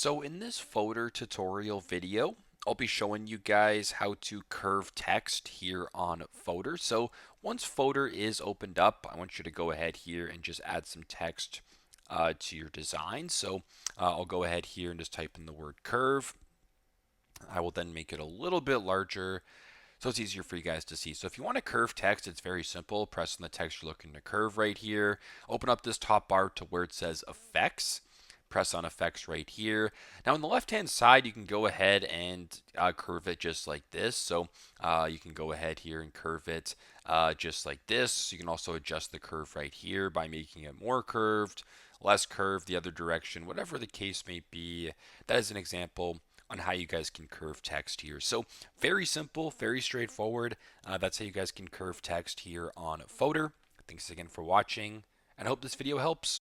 So in this Fotor tutorial video, I'll be showing you guys how to curve text here on Fotor. So once Fotor is opened up, I want you to go ahead here and just add some text to your design. So I'll go ahead here and just type in the word curve. I will then make it a little bit larger so it's easier for you guys to see. So if you want to curve text, it's very simple. Press on the text you're looking to curve right here. Open up this top bar to where it says effects. Press on effects right here. Now on the left hand side, you can go ahead and curve it just like this. So you can go ahead here and curve it just like this. You can also adjust the curve right here by making it more curved, less curved, the other direction, whatever the case may be. That is an example on how you guys can curve text here. So very simple, very straightforward. That's how you guys can curve text here on Fotor. Thanks again for watching, and I hope this video helps.